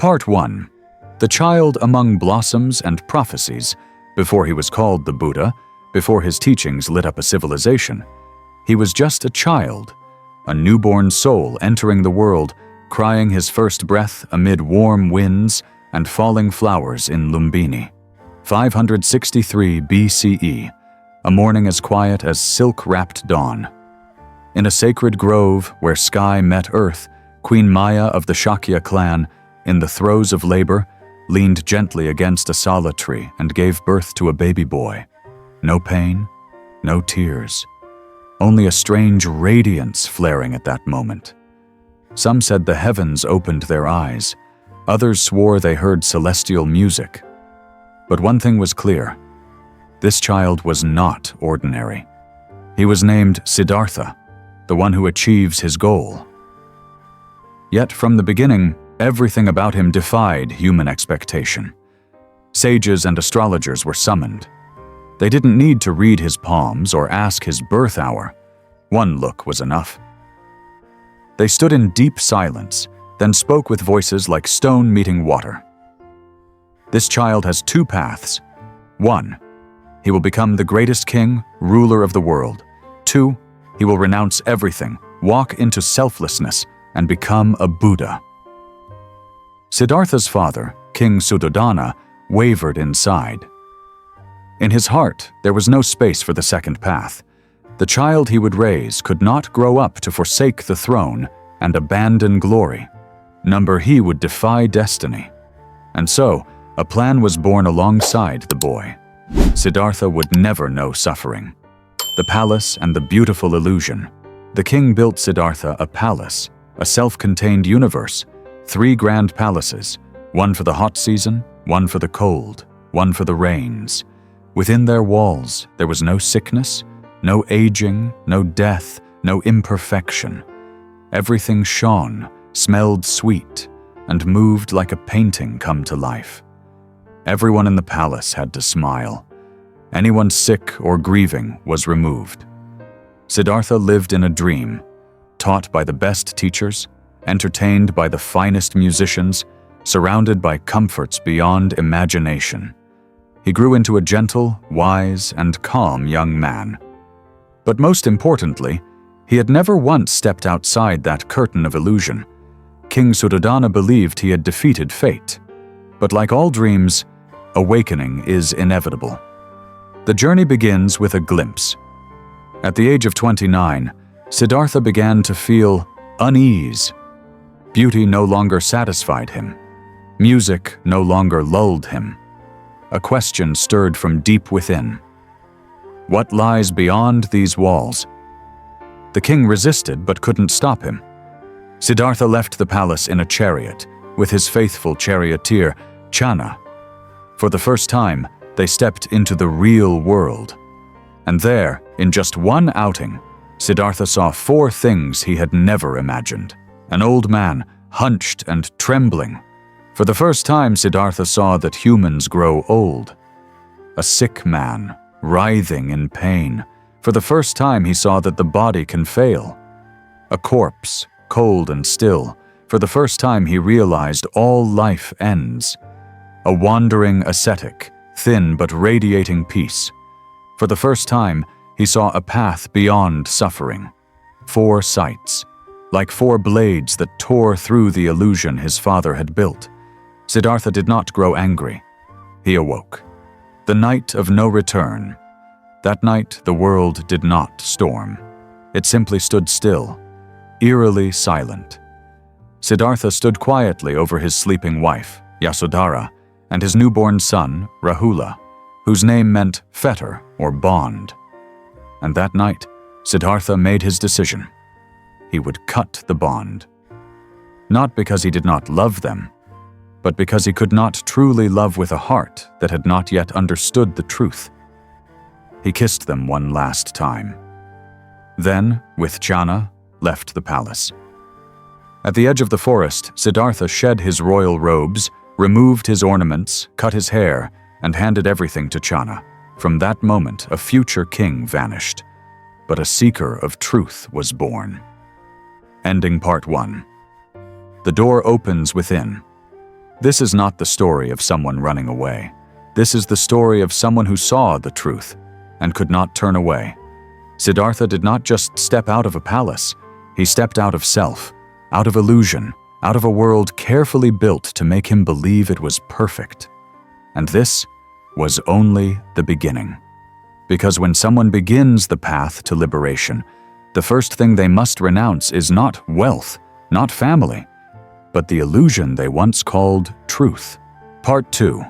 Part 1. The Child Among Blossoms and Prophecies. Before he was called the Buddha, before his teachings lit up a civilization, he was just a child, a newborn soul entering the world, crying his first breath amid warm winds and falling flowers in Lumbini. 563 BCE, a morning as quiet as silk-wrapped dawn. In a sacred grove where sky met earth, Queen Maya of the Shakya clan, in the throes of labor, leaned gently against a sala tree and gave birth to a baby boy. No pain, no tears, only a strange radiance flaring at that moment. Some said the heavens opened their eyes, others swore they heard celestial music. But one thing was clear: this child was not ordinary. He was named Siddhartha, the one who achieves his goal. Yet from the beginning, everything about him defied human expectation. Sages and astrologers were summoned. They didn't need to read his palms or ask his birth hour. One look was enough. They stood in deep silence, then spoke with voices like stone meeting water. This child has two paths. 1. He will become the greatest king, ruler of the world. 2. He will renounce everything, walk into selflessness, and become a Buddha. Siddhartha's father, King Suddhodana, wavered inside. In his heart, there was no space for the second path. The child he would raise could not grow up to forsake the throne and abandon glory. He would defy destiny. And so, a plan was born alongside the boy. Siddhartha would never know suffering. The palace and the beautiful illusion. The king built Siddhartha a palace, a self-contained universe, 3 grand palaces, one for the hot season, one for the cold, one for the rains. Within their walls, there was no sickness, no aging, no death, no imperfection. Everything shone, smelled sweet, and moved like a painting come to life. Everyone in the palace had to smile. Anyone sick or grieving was removed. Siddhartha lived in a dream, taught by the best teachers, entertained by the finest musicians, surrounded by comforts beyond imagination. He grew into a gentle, wise, and calm young man. But most importantly, he had never once stepped outside that curtain of illusion. King Suddhodana believed he had defeated fate. But like all dreams, awakening is inevitable. The journey begins with a glimpse. At the age of 29, Siddhartha began to feel unease. Beauty no longer satisfied him. Music no longer lulled him. A question stirred from deep within. What lies beyond these walls? The king resisted but couldn't stop him. Siddhartha left the palace in a chariot with his faithful charioteer, Channa. For the first time, they stepped into the real world. And there, in just one outing, Siddhartha saw 4 things he had never imagined. An old man, hunched and trembling. For the first time, Siddhartha saw that humans grow old. A sick man, writhing in pain. For the first time, he saw that the body can fail. A corpse, cold and still. For the first time, he realized all life ends. A wandering ascetic, thin but radiating peace. For the first time, he saw a path beyond suffering. 4 sights, like 4 blades that tore through the illusion his father had built. Siddhartha did not grow angry. He awoke. The night of no return. That night, the world did not storm. It simply stood still, eerily silent. Siddhartha stood quietly over his sleeping wife, Yasodhara, and his newborn son, Rahula, whose name meant fetter or bond. And that night, Siddhartha made his decision. He would cut the bond. Not because he did not love them, but because he could not truly love with a heart that had not yet understood the truth. He kissed them one last time. Then, with Channa, left the palace. At the edge of the forest, Siddhartha shed his royal robes, removed his ornaments, cut his hair, and handed everything to Channa. From that moment, a future king vanished, but a seeker of truth was born. Ending Part 1. The door opens within. This is not the story of someone running away. This is the story of someone who saw the truth and could not turn away. Siddhartha did not just step out of a palace. He stepped out of self, out of illusion, out of a world carefully built to make him believe it was perfect. And this was only the beginning. Because when someone begins the path to liberation, the first thing they must renounce is not wealth, not family, but the illusion they once called truth. Part 2.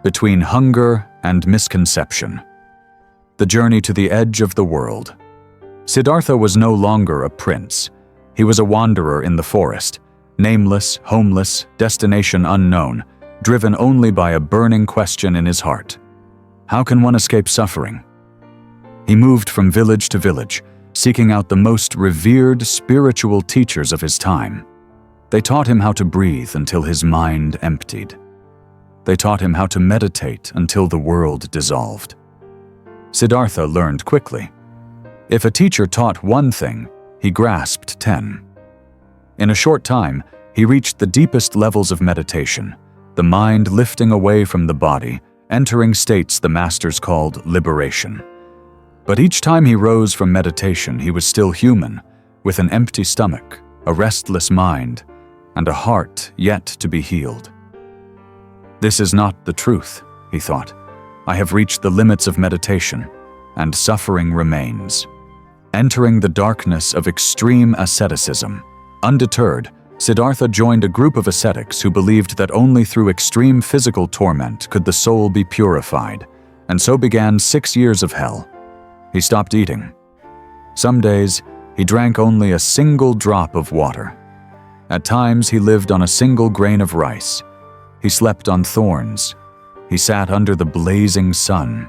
Between Hunger and Misconception. The journey to the edge of the world. Siddhartha was no longer a prince. He was a wanderer in the forest, nameless, homeless, destination unknown, driven only by a burning question in his heart. How can one escape suffering? He moved from village to village, seeking out the most revered spiritual teachers of his time. They taught him how to breathe until his mind emptied. They taught him how to meditate until the world dissolved. Siddhartha learned quickly. If a teacher taught one thing, he grasped 10. In a short time, he reached the deepest levels of meditation, the mind lifting away from the body, entering states the masters called liberation. But each time he rose from meditation, he was still human, with an empty stomach, a restless mind, and a heart yet to be healed. This is not the truth, he thought. I have reached the limits of meditation, and suffering remains. Entering the darkness of extreme asceticism, undeterred, Siddhartha joined a group of ascetics who believed that only through extreme physical torment could the soul be purified, and so began 6 years of hell. He stopped eating. Some days, he drank only a single drop of water. At times, he lived on a single grain of rice. He slept on thorns. He sat under the blazing sun.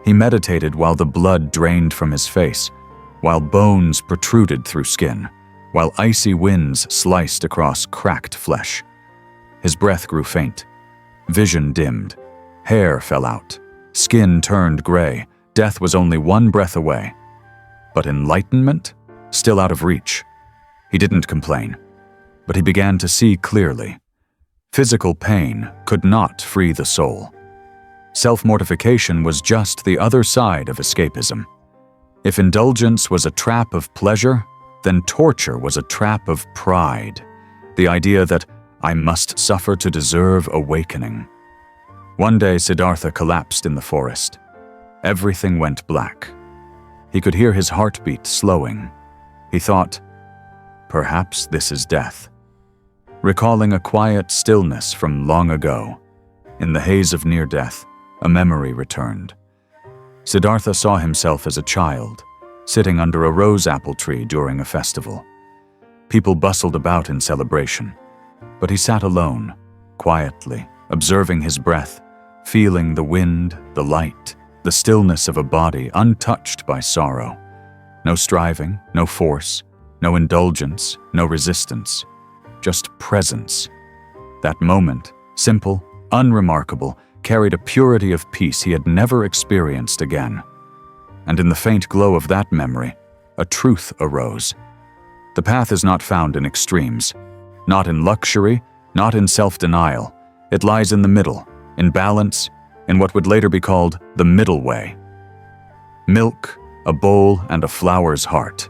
He meditated while the blood drained from his face, while bones protruded through skin, while icy winds sliced across cracked flesh. His breath grew faint. Vision dimmed. Hair fell out. Skin turned gray. Death was only one breath away. But enlightenment? Still out of reach. He didn't complain, but he began to see clearly. Physical pain could not free the soul. Self-mortification was just the other side of escapism. If indulgence was a trap of pleasure, then torture was a trap of pride, the idea that I must suffer to deserve awakening. One day, Siddhartha collapsed in the forest. Everything went black. He could hear his heartbeat slowing. He thought, perhaps this is death. Recalling a quiet stillness from long ago, in the haze of near death, a memory returned. Siddhartha saw himself as a child, sitting under a rose apple tree during a festival. People bustled about in celebration, but he sat alone, quietly, observing his breath, feeling the wind, the light, the stillness of a body untouched by sorrow. No striving, no force, no indulgence, no resistance, just presence. That moment, simple, unremarkable, carried a purity of peace he had never experienced again. And in the faint glow of that memory, a truth arose. The path is not found in extremes, not in luxury, not in self-denial. It lies in the middle, in balance, in what would later be called the middle way. Milk, a bowl, and a flower's heart.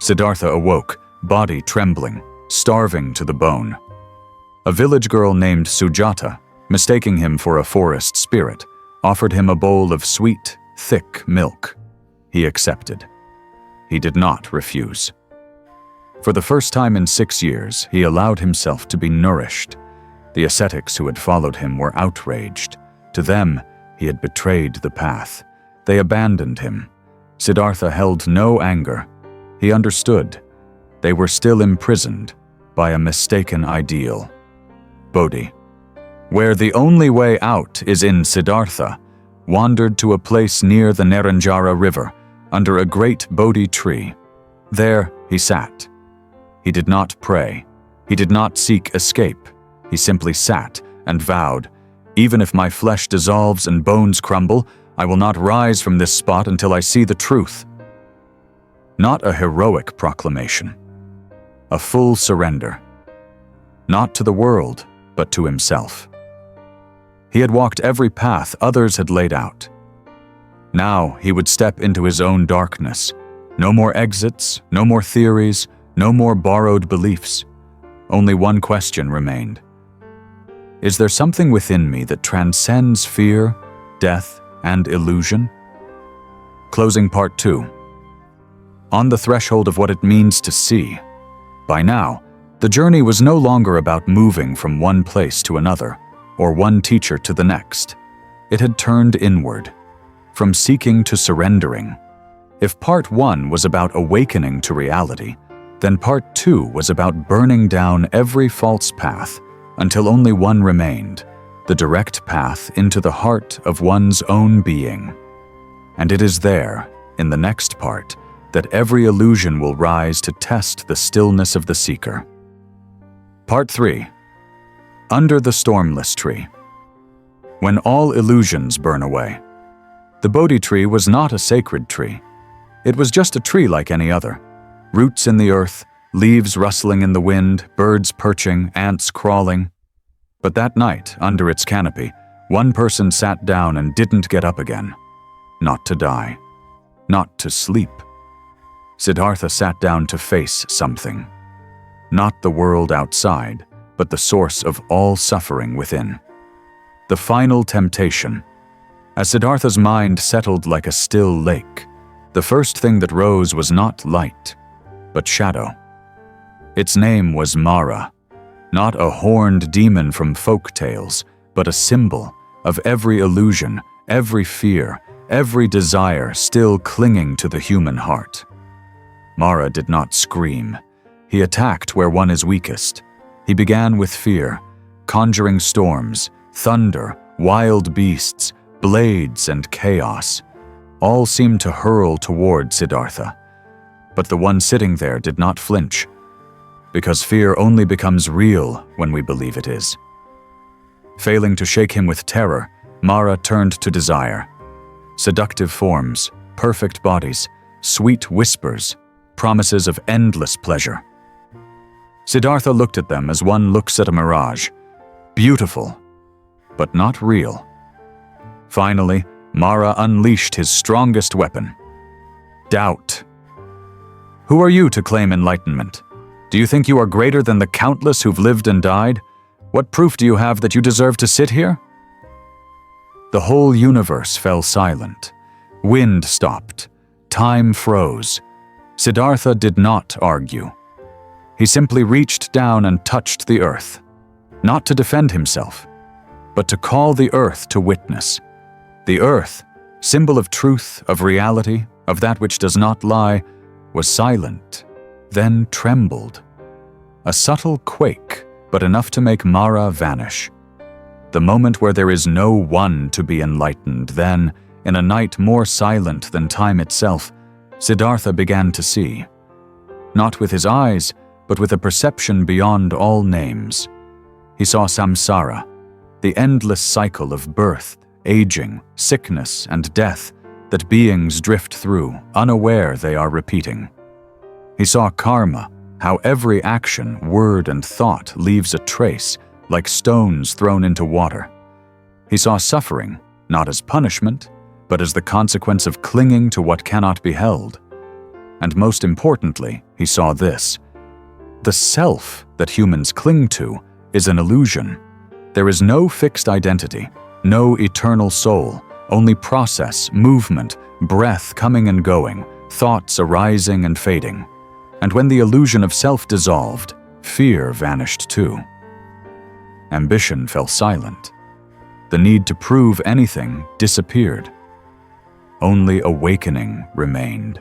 Siddhartha awoke, body trembling, starving to the bone. A village girl named Sujata, mistaking him for a forest spirit, offered him a bowl of sweet, thick milk. He accepted. He did not refuse. For the first time in 6 years, he allowed himself to be nourished. The ascetics who had followed him were outraged. To them, he had betrayed the path. They abandoned him. Siddhartha held no anger. He understood. They were still imprisoned by a mistaken ideal. Bodhi, where the only way out is in Siddhartha, wandered to a place near the Neranjara River, under a great Bodhi tree. There he sat. He did not pray. He did not seek escape. He simply sat and vowed, even if my flesh dissolves and bones crumble, I will not rise from this spot until I see the truth. Not a heroic proclamation. A full surrender. Not to the world, but to himself. He had walked every path others had laid out. Now he would step into his own darkness. No more exits, no more theories, no more borrowed beliefs. Only one question remained. Is there something within me that transcends fear, death, and illusion? Closing part 2. On the threshold of what it means to see. By now, the journey was no longer about moving from one place to another, or one teacher to the next. It had turned inward, from seeking to surrendering. If part 1 was about awakening to reality, then part 2 was about burning down every false path until only one remained, the direct path into the heart of one's own being. And it is there, in the next part, that every illusion will rise to test the stillness of the seeker. Part 3. Under the Stormless Tree. When all illusions burn away. The Bodhi tree was not a sacred tree. It was just a tree like any other. Roots in the earth, leaves rustling in the wind, birds perching, ants crawling. But that night, under its canopy, one person sat down and didn't get up again. Not to die. Not to sleep. Siddhartha sat down to face something. Not the world outside, but the source of all suffering within. The final temptation. As Siddhartha's mind settled like a still lake, the first thing that rose was not light, but shadow. Its name was Mara, not a horned demon from folk tales, but a symbol of every illusion, every fear, every desire still clinging to the human heart. Mara did not scream. He attacked where one is weakest. He began with fear, conjuring storms, thunder, wild beasts, blades, and chaos. All seemed to hurl toward Siddhartha. But the one sitting there did not flinch, because fear only becomes real when we believe it is. Failing to shake him with terror, Mara turned to desire. Seductive forms, perfect bodies, sweet whispers, promises of endless pleasure. Siddhartha looked at them as one looks at a mirage. Beautiful, but not real. Finally, Mara unleashed his strongest weapon. Doubt. Who are you to claim enlightenment? Do you think you are greater than the countless who've lived and died? What proof do you have that you deserve to sit here? The whole universe fell silent. Wind stopped. Time froze. Siddhartha did not argue. He simply reached down and touched the earth, not to defend himself, but to call the earth to witness. The earth, symbol of truth, of reality, of that which does not lie, was silent, then trembled. A subtle quake, but enough to make Mara vanish. The moment where there is no one to be enlightened, then, in a night more silent than time itself, Siddhartha began to see. Not with his eyes, but with a perception beyond all names. He saw samsara, the endless cycle of birth, aging, sickness, and death that beings drift through, unaware they are repeating. He saw karma, how every action, word, and thought leaves a trace, like stones thrown into water. He saw suffering, not as punishment, but as the consequence of clinging to what cannot be held. And most importantly, he saw this. The self that humans cling to is an illusion. There is no fixed identity, no eternal soul, only process, movement, breath coming and going, thoughts arising and fading. And when the illusion of self dissolved, fear vanished too. Ambition fell silent. The need to prove anything disappeared. Only awakening remained.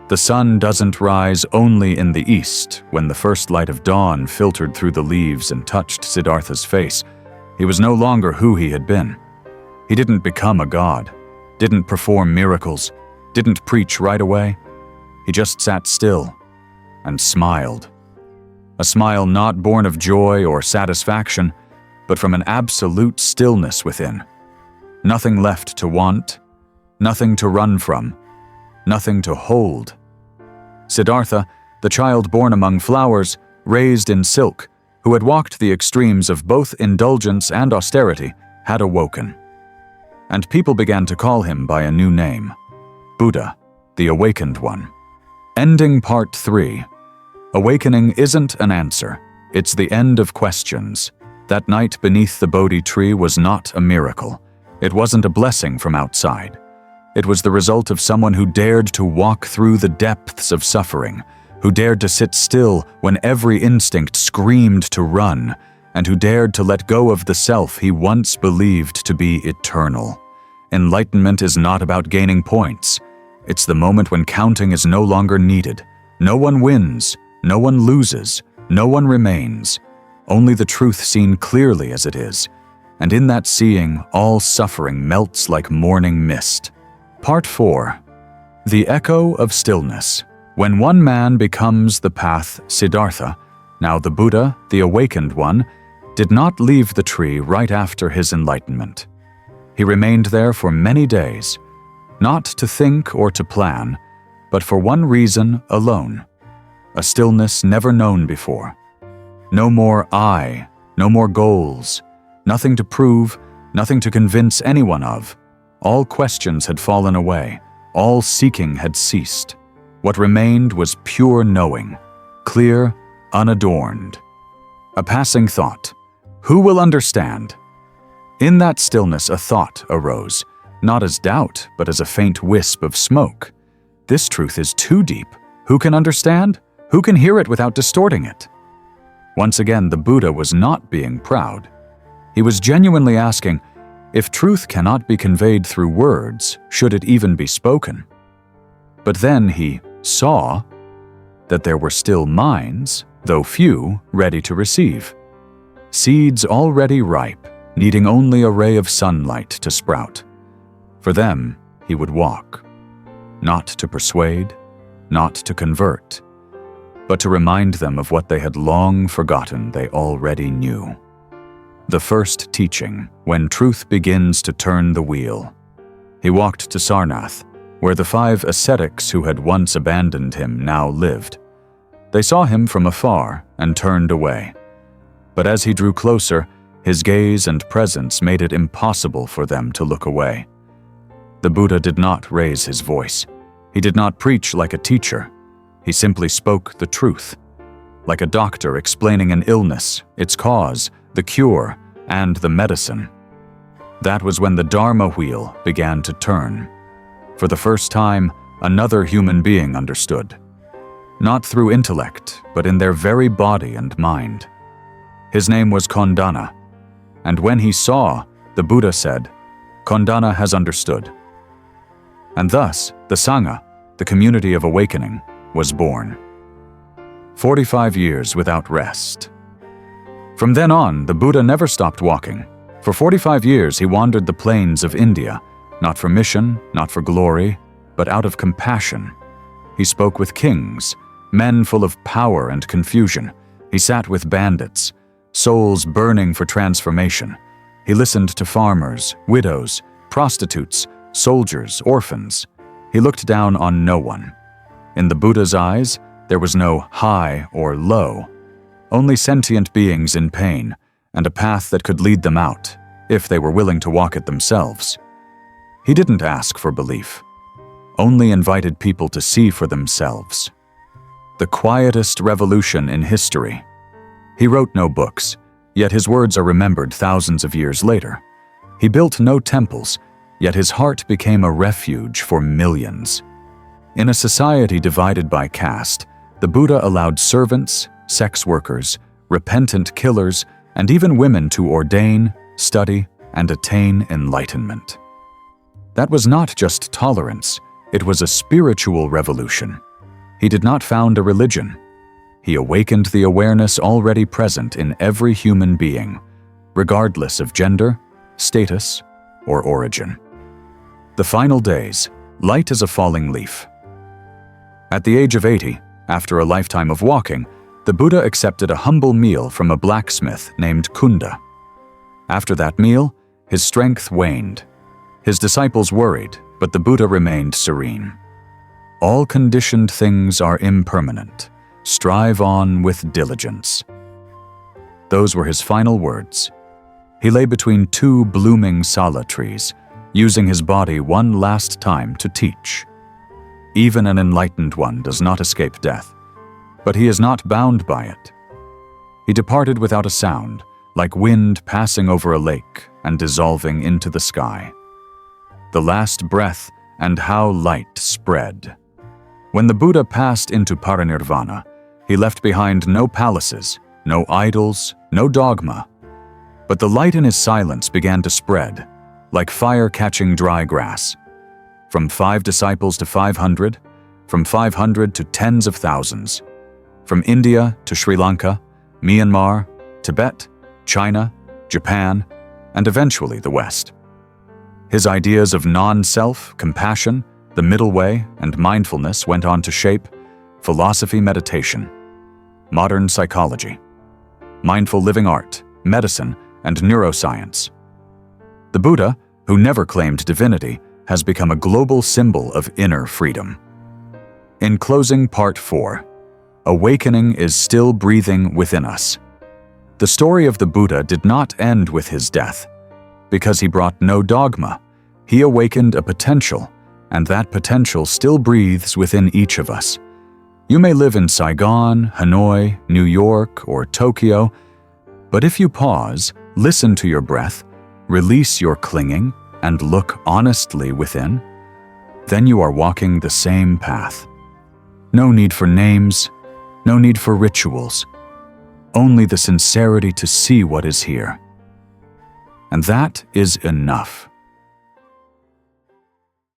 The sun doesn't rise only in the east. When the first light of dawn filtered through the leaves and touched Siddhartha's face, he was no longer who he had been. He didn't become a god, didn't perform miracles, didn't preach right away. He just sat still and smiled. A smile not born of joy or satisfaction, but from an absolute stillness within. Nothing left to want, nothing to run from, nothing to hold. Siddhartha, the child born among flowers, raised in silk, who had walked the extremes of both indulgence and austerity, had awoken. And people began to call him by a new name, Buddha, the Awakened One. Ending Part 3. Awakening isn't an answer, it's the end of questions. That night beneath the Bodhi tree was not a miracle. It wasn't a blessing from outside. It was the result of someone who dared to walk through the depths of suffering, who dared to sit still when every instinct screamed to run, and who dared to let go of the self he once believed to be eternal. Enlightenment is not about gaining points. It's the moment when counting is no longer needed. No one wins, no one loses, no one remains. Only the truth seen clearly as it is. And in that seeing, all suffering melts like morning mist. Part 4. The Echo of Stillness. When one man becomes the path, Siddhartha, now the Buddha, the Awakened One, did not leave the tree right after his enlightenment. He remained there for many days, not to think or to plan, but for one reason alone, a stillness never known before. No more I, no more goals, nothing to prove, nothing to convince anyone of. All questions had fallen away, all seeking had ceased. What remained was pure knowing, clear, unadorned. A passing thought. Who will understand? In that stillness a thought arose, not as doubt, but as a faint wisp of smoke. This truth is too deep. Who can understand? Who can hear it without distorting it? Once again, the Buddha was not being proud. He was genuinely asking, if truth cannot be conveyed through words, should it even be spoken? But then he saw that there were still minds, though few, ready to receive. Seeds already ripe, needing only a ray of sunlight to sprout. For them, he would walk. Not to persuade, not to convert, but to remind them of what they had long forgotten they already knew. The first teaching, when truth begins to turn the wheel. He walked to Sarnath, where the 5 ascetics who had once abandoned him now lived. They saw him from afar and turned away. But as he drew closer, his gaze and presence made it impossible for them to look away. The Buddha did not raise his voice. He did not preach like a teacher. He simply spoke the truth, like a doctor explaining an illness, its cause, the cure, and the medicine. That was when the Dharma wheel began to turn. For the first time, another human being understood. Not through intellect, but in their very body and mind. His name was Kondana, and when he saw, the Buddha said, Kondana has understood. And thus, the Sangha, the community of awakening, was born. 45 years without rest. From then on, the Buddha never stopped walking. For 45 years he wandered the plains of India, not for mission, not for glory, but out of compassion. He spoke with kings, men full of power and confusion. He sat with bandits, souls burning for transformation. He listened to farmers, widows, prostitutes, soldiers, orphans. He looked down on no one. In the Buddha's eyes, there was no high or low, only sentient beings in pain, and a path that could lead them out, if they were willing to walk it themselves. He didn't ask for belief, only invited people to see for themselves. The quietest revolution in history. He wrote no books, yet his words are remembered thousands of years later. He built no temples, yet his heart became a refuge for millions. In a society divided by caste, the Buddha allowed servants, sex workers, repentant killers, and even women to ordain, study, and attain enlightenment. That was not just tolerance, it was a spiritual revolution. He did not found a religion. He awakened the awareness already present in every human being, regardless of gender, status, or origin. The final days, light as a falling leaf. At the age of 80, after a lifetime of walking, the Buddha accepted a humble meal from a blacksmith named Kunda. After that meal, his strength waned. His disciples worried, but the Buddha remained serene. All conditioned things are impermanent. Strive on with diligence. Those were his final words. He lay between two blooming sala trees, using his body one last time to teach. Even an enlightened one does not escape death, but he is not bound by it. He departed without a sound, like wind passing over a lake and dissolving into the sky. The last breath, and how light spread. When the Buddha passed into parinirvana, he left behind no palaces, no idols, no dogma. But the light in his silence began to spread, like fire catching dry grass. From 5 disciples to 500, from 500 to tens of thousands. From India to Sri Lanka, Myanmar, Tibet, China, Japan, and eventually the West. His ideas of non-self, compassion, the middle way, and mindfulness went on to shape philosophy, meditation, modern psychology, mindful living art, medicine, and neuroscience. The Buddha, who never claimed divinity, has become a global symbol of inner freedom. In closing part 4, awakening is still breathing within us. The story of the Buddha did not end with his death. Because he brought no dogma, he awakened a potential, and that potential still breathes within each of us. You may live in Saigon, Hanoi, New York, or Tokyo, but if you pause, listen to your breath, release your clinging, and look honestly within, then you are walking the same path. No need for names, no need for rituals, only the sincerity to see what is here. And that is enough.